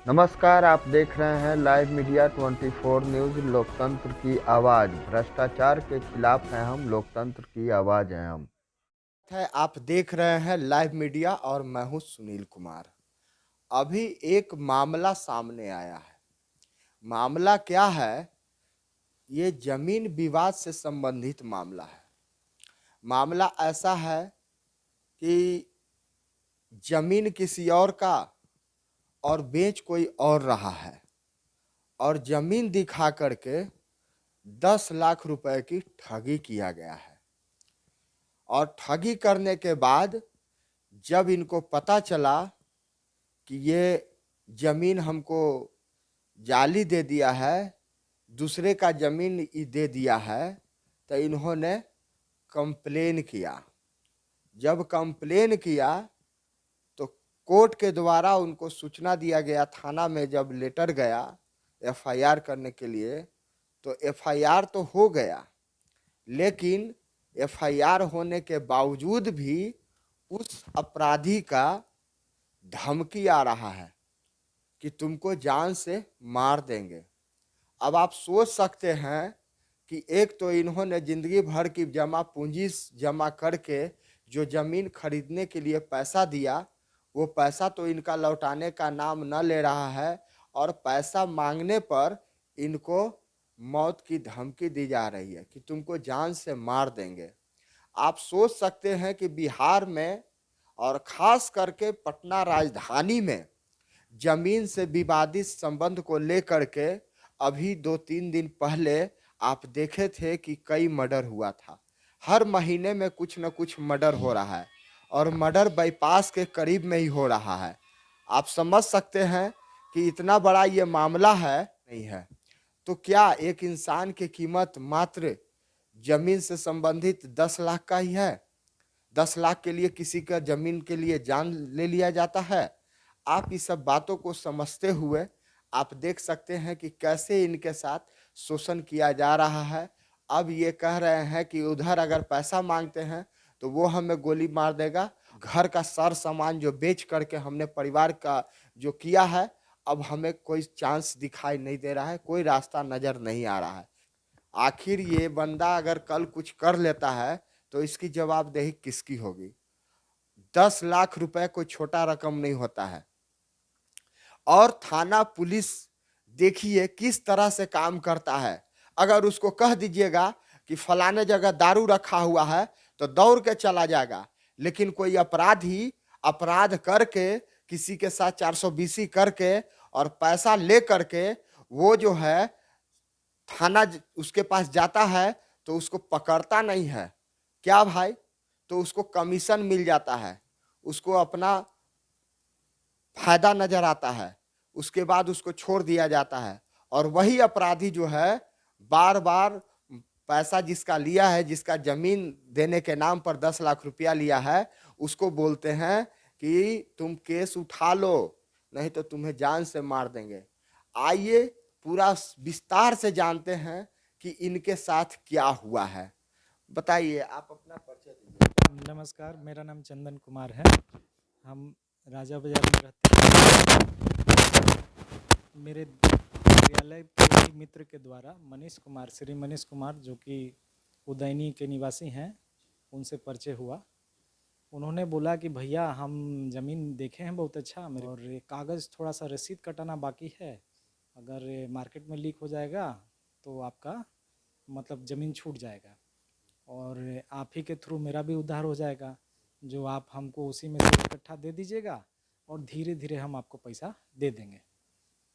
नमस्कार, आप देख रहे हैं लाइव मीडिया 24 न्यूज़। लोकतंत्र की आवाज़, भ्रष्टाचार के खिलाफ हैं हम, लोकतंत्र की आवाज़ हैं हम। है आप देख रहे हैं लाइव मीडिया और मैं हूं सुनील कुमार। अभी एक मामला सामने आया है। मामला क्या है? ये जमीन विवाद से संबंधित मामला है। मामला ऐसा है कि जमीन किसी और का और बेच कोई और रहा है और जमीन दिखा करके 10 लाख रुपए की ठगी किया गया है। और ठगी करने के बाद जब इनको पता चला कि ये जमीन हमको जाली दे दिया है, दूसरे का जमीन दे दिया है, तो इन्होंने कंप्लेन किया। जब कंप्लेन किया तो कोर्ट के द्वारा उनको सूचना दिया गया। थाना में जब लेटर गया एफआईआर करने के लिए, तो एफआईआर तो हो गया, लेकिन एफआईआर होने के बावजूद भी उस अपराधी का धमकी आ रहा है कि तुमको जान से मार देंगे। अब आप सोच सकते हैं कि एक तो इन्होंने जिंदगी भर की जमा पूंजी जमा करके जो जमीन खरीदने के लिए पैसा दिया, वो पैसा तो इनका लौटाने का नाम न ले रहा है और पैसा मांगने पर इनको मौत की धमकी दी जा रही है कि तुमको जान से मार देंगे। आप सोच सकते हैं कि बिहार में और खास करके पटना राजधानी में जमीन से विवादित संबंध को लेकर के अभी 2-3 दिन पहले आप देखे थे कि कई मर्डर हुआ था। हर महीने में कुछ न कुछ मर्डर हो रहा है और मर्डर बाईपास के करीब में ही हो रहा है। आप समझ सकते हैं कि इतना बड़ा ये मामला है नहीं है। तो क्या एक इंसान की कीमत मात्र जमीन से संबंधित 10 लाख का ही है? 10 लाख के लिए किसी का जमीन के लिए जान ले लिया जाता है? आप इस सब बातों को समझते हुए आप देख सकते हैं कि कैसे इनके साथ शोषण किया जा रहा है। अब ये कह रहे हैं कि उधर अगर पैसा मांगते हैं तो वो हमें गोली मार देगा। घर का सार सामान जो बेच करके हमने परिवार का जो किया है, अब हमें कोई चांस दिखाई नहीं दे रहा है, कोई रास्ता नजर नहीं आ रहा है। आखिर ये बंदा अगर कल कुछ कर लेता है तो इसकी जवाबदेही किसकी होगी? 10 लाख रुपए कोई छोटा रकम नहीं होता है। और थाना पुलिस देखिए किस तरह से काम करता है। अगर उसको कह दीजिएगा कि फलाने जगह दारू रखा हुआ है तो दौड़ के चला जाएगा, लेकिन कोई अपराधी अपराध करके किसी के साथ 420 करके और पैसा ले करके वो जो है थाना उसके पास जाता है तो उसको पकड़ता नहीं है। क्या भाई? तो उसको कमीशन मिल जाता है, उसको अपना फायदा नजर आता है, उसके बाद उसको छोड़ दिया जाता है। और वही अपराधी जो है बार बार पैसा जिसका लिया है, जिसका जमीन देने के नाम पर 10 लाख रुपया लिया है, उसको बोलते हैं कि तुम केस उठा लो, नहीं तो तुम्हें जान से मार देंगे। आइए पूरा विस्तार से जानते हैं कि इनके साथ क्या हुआ है। बताइए, आप अपना परिचय दीजिए। नमस्कार, मेरा नाम चंदन कुमार है। हम राजा बाज़ार में रहते हैं। मेरे कार्यालय के ही मित्र के द्वारा मनीष कुमार, श्री मनीष कुमार, जो कि उदयनी के निवासी हैं, उनसे परिचय हुआ। उन्होंने बोला कि भैया हम ज़मीन देखे हैं बहुत अच्छा, मेरे और ये कागज़ थोड़ा सा रसीद कटाना बाकी है, अगर ये मार्केट में लीक हो जाएगा तो आपका मतलब ज़मीन छूट जाएगा और आप ही के थ्रू मेरा भी उद्धार हो जाएगा। जो आप हमको उसी में से इकट्ठा दे दीजिएगा और धीरे धीरे हम आपको पैसा दे देंगे।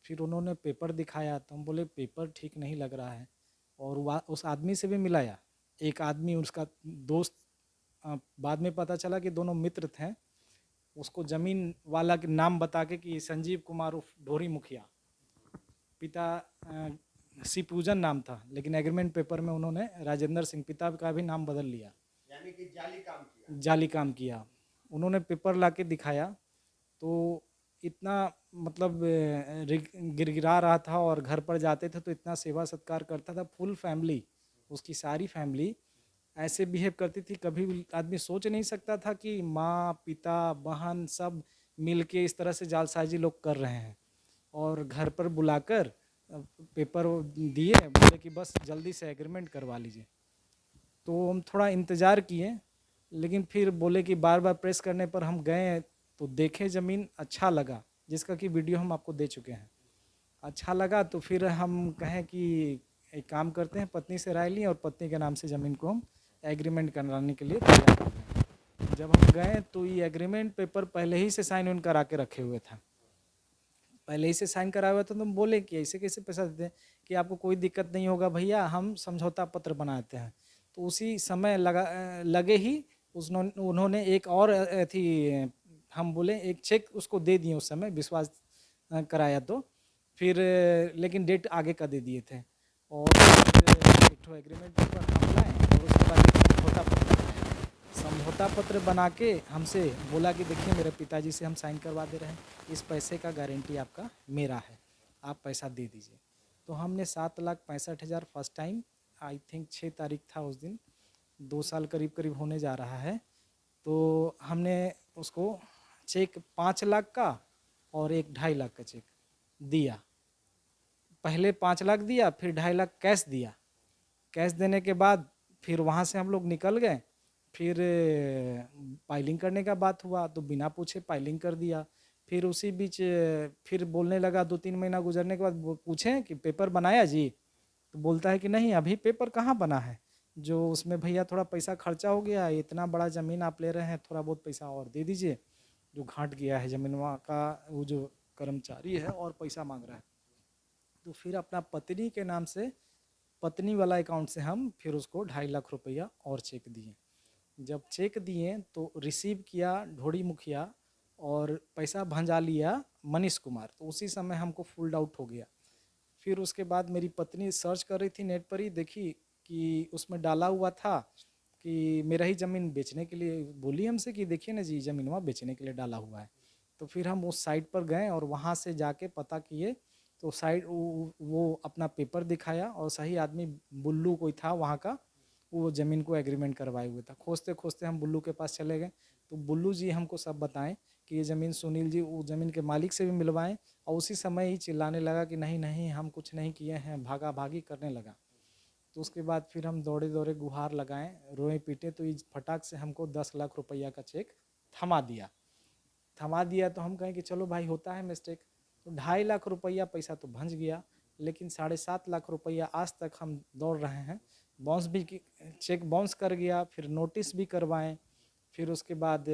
फिर उन्होंने पेपर दिखाया तो हम बोले पेपर ठीक नहीं लग रहा है और उस आदमी से भी मिलाया। एक आदमी उसका दोस्त, बाद में पता चला कि दोनों मित्र थे। उसको ज़मीन वाला के नाम बता के कि संजीव कुमार उर्फ ढोरी मुखिया, पिता पूजन नाम था, लेकिन एग्रीमेंट पेपर में उन्होंने राजेंद्र सिंह पिता का भी नाम बदल लिया, यानी कि जाली काम किया। उन्होंने पेपर ला के दिखाया तो इतना मतलब गिरगिरा रहा था और घर पर जाते थे तो इतना सेवा सत्कार करता था। फुल फैमिली, उसकी सारी फैमिली ऐसे बिहेव करती थी, कभी भी आदमी सोच नहीं सकता था कि माँ पिता बहन सब मिल के इस तरह से जालसाजी लोग कर रहे हैं। और घर पर बुलाकर पेपर दिए, बोले कि बस जल्दी से एग्रीमेंट करवा लीजिए। तो हम थोड़ा इंतज़ार किए, लेकिन फिर बोले कि बार बार प्रेस करने पर हम गए तो देखे ज़मीन, अच्छा लगा, जिसका कि वीडियो हम आपको दे चुके हैं। अच्छा लगा तो फिर हम कहें कि एक काम करते हैं, पत्नी से राय ली और पत्नी के नाम से ज़मीन को हम एग्रीमेंट कराने के लिए तैयार हो गए। जब हम गए तो ये एग्रीमेंट पेपर पहले ही से साइन उन करा के रखे हुए था, पहले ही से साइन कराया हुआ था। तो हम बोले कि ऐसे कैसे पैसा देते हैं, कि आपको कोई दिक्कत नहीं होगा भैया, हम समझौता पत्र बनाते हैं। तो उसी समय लगे ही उन्होंने एक और थी, हम बोले एक चेक उसको दे दिए उस समय, विश्वास कराया तो फिर, लेकिन डेट आगे का दे दिए थे। और एक ठो एग्रीमेंट पेपर हम लाए और उसके बाद एक समझौता पत्र बना के हमसे बोला कि देखिए मेरे पिताजी से हम साइन करवा दे रहे हैं, इस पैसे का गारंटी आपका मेरा है, आप पैसा दे दीजिए। तो हमने 7,65,000 फर्स्ट टाइम, आई थिंक 6 तारीख था उस दिन, 2 साल करीब करीब होने जा रहा है। तो हमने उसको चेक 5 लाख का और एक 2.5 लाख का चेक दिया। पहले 5 लाख दिया, फिर 2.5 लाख कैश दिया। कैश देने के बाद फिर वहाँ से हम लोग निकल गए। फिर पाइलिंग करने का बात हुआ तो बिना पूछे पाइलिंग कर दिया। फिर उसी बीच फिर बोलने लगा, 2-3 महीना गुजरने के बाद पूछें कि पेपर बनाया जी, तो बोलता है कि नहीं अभी पेपर कहाँ बना है, जो उसमें भैया थोड़ा पैसा खर्चा हो गया, इतना बड़ा ज़मीन आप ले रहे हैं, थोड़ा बहुत पैसा और दे दीजिए, जो घाट गया है ज़मीन वहाँ का, वो जो कर्मचारी है और पैसा मांग रहा है। तो फिर अपना पत्नी के नाम से, पत्नी वाला अकाउंट से हम फिर उसको 2.5 लाख रुपया और चेक दिए। जब चेक दिए तो रिसीव किया ढोड़ी मुखिया और पैसा भंजा लिया मनीष कुमार। तो उसी समय हमको फुल डाउट हो गया। फिर उसके बाद मेरी पत्नी सर्च कर रही थी नेट पर ही, देखी कि उसमें डाला हुआ था कि मेरा ही ज़मीन बेचने के लिए, बोली हमसे कि देखिए ना जी ज़मीन वहाँ बेचने के लिए डाला हुआ है। तो फिर हम उस साइट पर गए और वहाँ से जाके पता किए तो साइट वो अपना पेपर दिखाया और सही आदमी बुल्लू कोई था वहाँ का, वो ज़मीन को एग्रीमेंट करवाए हुए था। खोजते खोजते हम बुल्लू के पास चले गए तो बुल्लू जी हमको सब बताएं कि ये ज़मीन सुनील जी वो ज़मीन के मालिक से भी मिलवाएं। और उसी समय ही चिल्लाने लगा कि नहीं नहीं हम कुछ नहीं किए हैं, भागा भागी करने लगा। तो उसके बाद फिर हम दौड़े दौड़े गुहार लगाएं, रोए पीटे, तो इस फटाक से हमको 10 लाख रुपया का चेक थमा दिया। तो हम कहें कि चलो भाई होता है मिस्टेक। तो 2.5 लाख रुपया पैसा तो भंज गया, लेकिन 7.5 लाख रुपया आज तक हम दौड़ रहे हैं। बाउंस भी, चेक बाउंस कर गया, फिर नोटिस भी करवाएं, फिर उसके बाद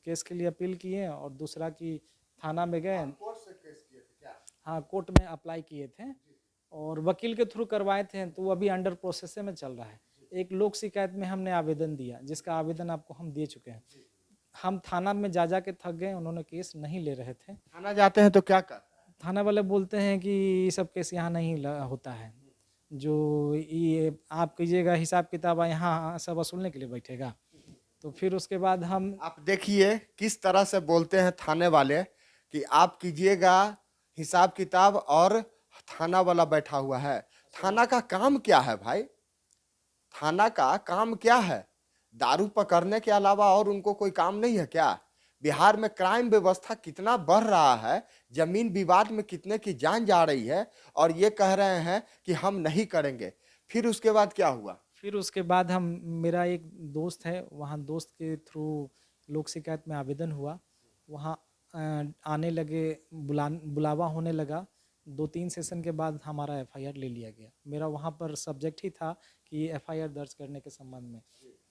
केस के लिए अपील किए और दूसरा कि थाना में गए। हाँ कोर्ट में अप्लाई किए थे और वकील के थ्रू करवाए थे, तो वो अभी अंडर प्रोसेस में चल रहा है। एक लोक शिकायत में हमने आवेदन दिया, जिसका आवेदन आपको हम दे चुके हैं। हम थाना में जा के थक गए, उन्होंने केस नहीं ले रहे थे। थाना जाते हैं तो क्या कर, थाना वाले बोलते हैं कि ये सब केस यहाँ नहीं होता है, जो ये आप कीजिएगा हिसाब किताब यहाँ सब वसूलने के लिए बैठेगा। तो फिर उसके बाद हम, आप देखिए किस तरह से बोलते हैं थाने वाले कि आप कीजिएगा हिसाब किताब और थाना वाला बैठा हुआ है। थाना का काम क्या है भाई? थाना का काम क्या है? दारू पकड़ने के अलावा और उनको कोई काम नहीं है क्या? बिहार में क्राइम व्यवस्था कितना बढ़ रहा है, जमीन विवाद में कितने की जान जा रही है, और ये कह रहे हैं कि हम नहीं करेंगे। फिर उसके बाद क्या हुआ? फिर उसके बाद हम, मेरा एक दोस्त है, वहाँ दोस्त के थ्रू लोक शिकायत में आवेदन हुआ, वहाँ आने लगे, बुलावा होने लगा। 2-3 सेशन के बाद हमारा एफआईआर ले लिया गया। मेरा वहाँ पर सब्जेक्ट ही था कि एफआईआर दर्ज करने के संबंध में।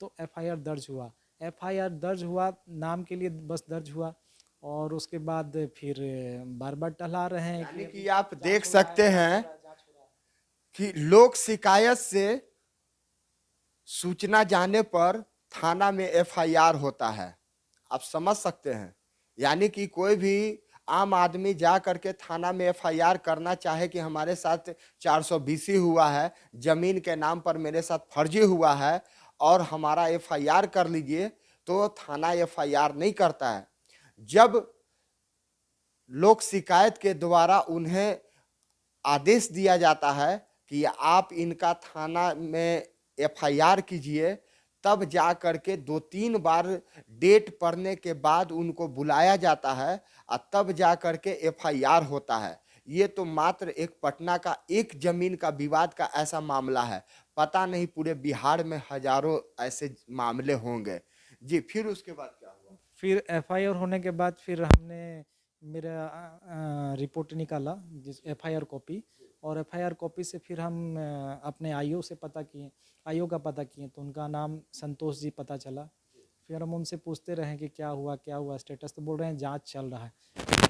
तो एफआईआर दर्ज हुआ, नाम के लिए बस दर्ज हुआ, और उसके बाद फिर बार बार टहला रहे हैं। यानी कि आप देख सकते हैं कि लोक शिकायत से सूचना जाने पर थाना में एफआईआर होता है। आप समझ सकते हैं, यानी कि कोई भी आम आदमी जा करके थाना में एफआईआर करना चाहे कि हमारे साथ 420 हुआ है, जमीन के नाम पर मेरे साथ फर्जी हुआ है और हमारा एफआईआर कर लीजिए, तो थाना एफआईआर नहीं करता है। जब लोक शिकायत के द्वारा उन्हें आदेश दिया जाता है कि आप इनका थाना में एफआईआर कीजिए, तब जा करके 2-3 बार डेट पड़ने के बाद उनको बुलाया जाता है और तब जा करके एफआईआर होता है। ये तो मात्र एक पटना का एक जमीन का विवाद का ऐसा मामला है, पता नहीं पूरे बिहार में हजारों ऐसे मामले होंगे। जी, फिर उसके बाद क्या हुआ? फिर एफआईआर होने के बाद फिर हमने मेरा रिपोर्ट निकाला, जिस एफआईआर कॉपी, और एफआईआर कॉपी से फिर हम अपने आईओ से पता किए, आईओ का पता किए तो उनका नाम संतोष जी पता चला। फिर हम उनसे पूछते रहे कि क्या हुआ स्टेटस, तो बोल रहे हैं जांच चल रहा है।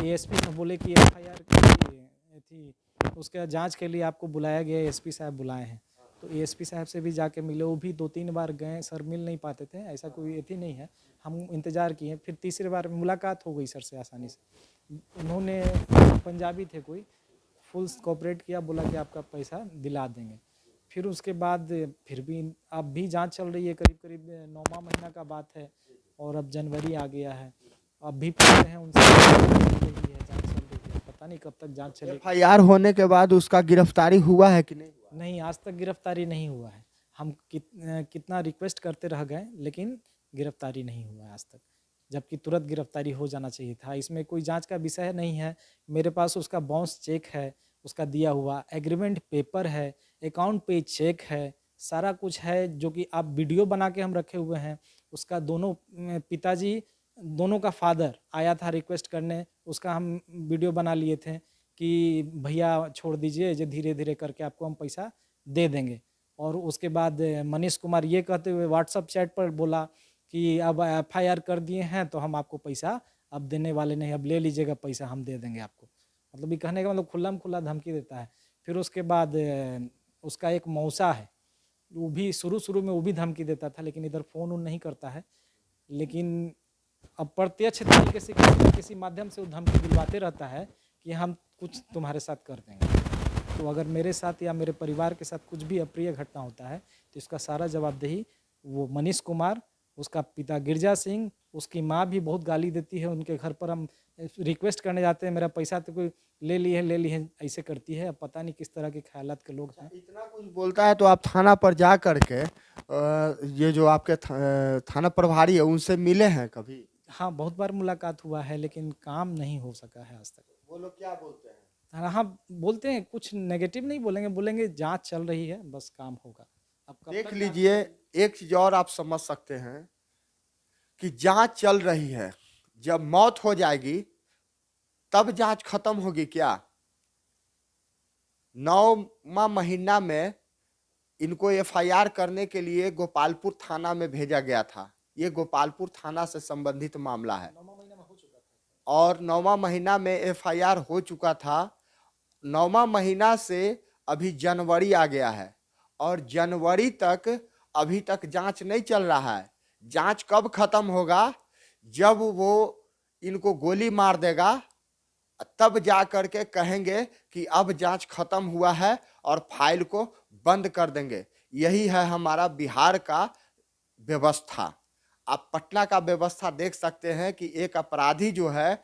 एएसपी साहब बोले कि एफआईआर की थी, उसका जांच के लिए आपको बुलाया गया, एएसपी साहब बुलाए हैं। तो एएसपी साहब से भी जाके मिले, वो भी 2-3 बार गए, सर मिल नहीं पाते थे, ऐसा कोई एथी नहीं है, हम इंतज़ार किए। फिर तीसरी बार मुलाकात हो गई सर से आसानी से। उन्होंने, पंजाबी थे कोई, फुल कोऑपरेट किया, बोला कि आपका पैसा दिला देंगे। फिर उसके बाद फिर भी अब भी जांच चल रही है, करीब करीब 9वां महीना का बात है, और अब जनवरी आ गया है। अब भी पूछ रहे हैं उनसे, जांच चल रही है, पता नहीं कब तक जांच चलेगी। एफआईआर होने के बाद उसका गिरफ्तारी हुआ है कि नहीं हुआ? नहीं, आज तक गिरफ्तारी नहीं हुआ है। हम कितना रिक्वेस्ट करते रह गए, लेकिन गिरफ्तारी नहीं हुआ है आज तक, जबकि तुरंत गिरफ्तारी हो जाना चाहिए था। इसमें कोई जांच का विषय नहीं है। मेरे पास उसका बाउंस चेक है, उसका दिया हुआ एग्रीमेंट पेपर है, अकाउंट पे चेक है, सारा कुछ है, जो कि आप वीडियो बना के हम रखे हुए हैं। उसका दोनों पिताजी, दोनों का फादर आया था रिक्वेस्ट करने, उसका हम वीडियो बना लिए थे कि भैया छोड़ दीजिए, जो धीरे धीरे करके आपको हम पैसा दे देंगे। और उसके बाद मनीष कुमार ये कहते हुए व्हाट्सअप चैट पर बोला कि अब एफआईआर कर दिए हैं तो हम आपको पैसा अब देने वाले नहीं, अब ले लीजिएगा पैसा, हम दे देंगे आपको। मतलब ये कहने का मतलब खुल्लम खुल्ला धमकी देता है। फिर उसके बाद उसका एक मौसा है, वो भी शुरू में वो भी धमकी देता था, लेकिन इधर फ़ोन उन नहीं करता है। लेकिन अब प्रत्यक्ष तरीके से किसी न किसी माध्यम से वो धमकी दिलवाते रहता है कि हम कुछ तुम्हारे साथ कर देंगे। तो अगर मेरे साथ या मेरे परिवार के साथ कुछ भी अप्रिय घटना होता है तो इसका सारा जवाबदेही वो मनीष कुमार, उसका पिता गिरजा सिंह, उसकी माँ भी बहुत गाली देती है। उनके घर पर हम रिक्वेस्ट करने जाते हैं, मेरा पैसा तो कोई ले ली है ऐसे करती है। अब पता नहीं किस तरह के ख्यालात के लोग हैं। इतना कुछ बोलता है तो आप थाना पर जा करके ये जो आपके थाना प्रभारी है उनसे मिले हैं कभी? हाँ, बहुत बार मुलाकात हुआ है, लेकिन काम नहीं हो सका है आज तक। वो लोग क्या बोलते हैं? हाँ, बोलते हैं, कुछ नेगेटिव नहीं बोलेंगे, बोलेंगे जांच चल रही है, बस काम होगा। अब कब देख तक लीजिए, एक चीज और आप समझ सकते हैं कि जांच चल रही है, जब मौत हो जाएगी तब जांच खत्म होगी क्या? 9वां महीना में इनको एफआईआर करने के लिए गोपालपुर थाना में भेजा गया था। ये गोपालपुर थाना से संबंधित मामला है, 9वां महीना में हो चुका था, और 9वां महीना में एफआईआर हो चुका था। 9वां महीना से अभी जनवरी आ गया है, और जनवरी तक अभी तक जांच नहीं चल रहा है। जांच कब खत्म होगा? जब वो इनको गोली मार देगा, तब जा करके कहेंगे कि अब जांच खत्म हुआ है और फाइल को बंद कर देंगे। यही है हमारा बिहार का व्यवस्था। आप पटना का व्यवस्था देख सकते हैं कि एक अपराधी जो है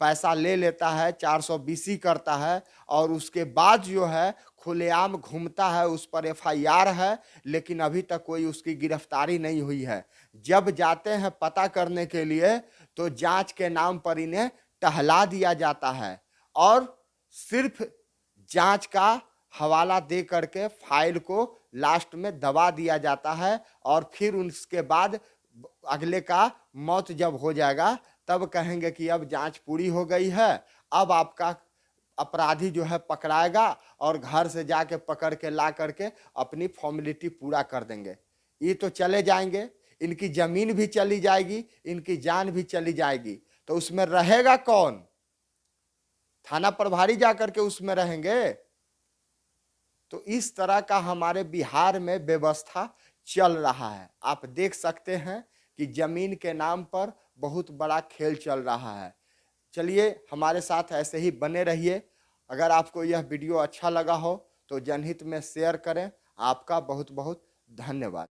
पैसा ले लेता है, 420 करता है, और उसके बाद जो है खुलेआम घूमता है, उस पर एफआईआर है, लेकिन अभी तक कोई उसकी गिरफ्तारी नहीं हुई है। जब जाते हैं पता करने के लिए तो जांच के नाम पर इन्हें टहला दिया जाता है, और सिर्फ जांच का हवाला दे करके फाइल को लास्ट में दबा दिया जाता है। और फिर उसके बाद अगले का मौत जब हो जाएगा तब कहेंगे कि अब जांच पूरी हो गई है, अब आपका अपराधी जो है पकड़ाएगा और घर से जाके पकड़ के ला करके अपनी फॉर्मेलिटी पूरा कर देंगे। ये तो चले जाएंगे, इनकी जमीन भी चली जाएगी, इनकी जान भी चली जाएगी, तो उसमें रहेगा कौन? थाना प्रभारी जाकर के उसमें रहेंगे। तो इस तरह का हमारे बिहार में व्यवस्था चल रहा है। आप देख सकते हैं कि जमीन के नाम पर बहुत बड़ा खेल चल रहा है। चलिए, हमारे साथ ऐसे ही बने रहिए। अगर आपको यह वीडियो अच्छा लगा हो तो जनहित में शेयर करें। आपका बहुत बहुत धन्यवाद।